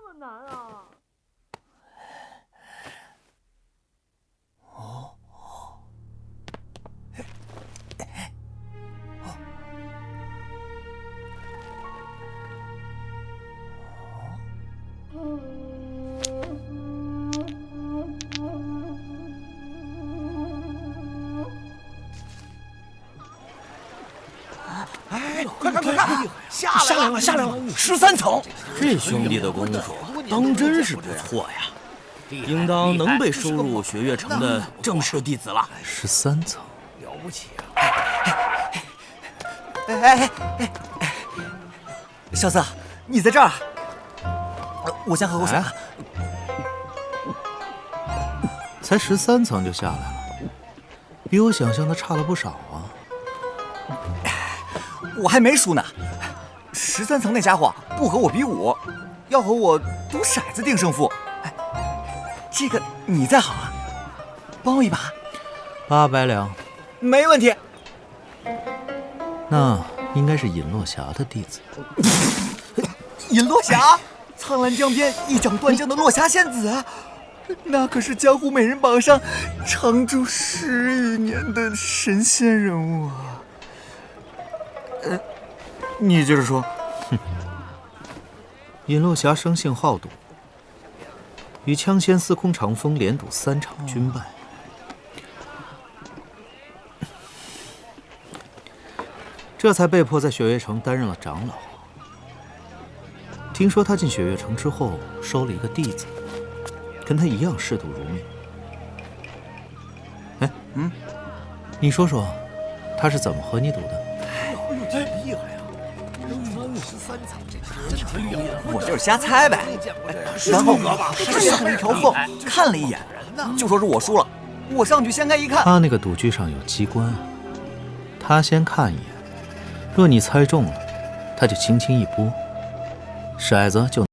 么难啊？哎，快看，下来了，13层！这兄弟的功夫当真是不错呀，应当能被收入雪月城的正式弟子了。13层，了不起啊！小四，你在这儿？我先喝口水。才13层就下来了，比我想象的差了不少啊。我还没输呢，13层那家伙不和我比武，要和我赌骰子定胜负。这个你在行啊，帮我一把。800两，没问题。那应该是尹落霞的弟子。尹落霞，苍兰江边一掌断将的落霞仙子，那可是江湖美人榜上常驻10余年的神仙人物啊。你接着说。尹落霞生性好赌，与枪仙司空长风连赌3场均败。这才被迫在雪月城担任了长老。听说他进雪月城之后收了一个弟子，跟他一样嗜赌如命。你说说，他是怎么和你赌的？真厉害呀！13层，这真厉害！我就是瞎猜呗。然后他上了一条缝，看了一眼，就说是我输了。我上去掀开一看，他那个赌具上有机关，他先看一眼，若你猜中了，他就轻轻一拨，骰子就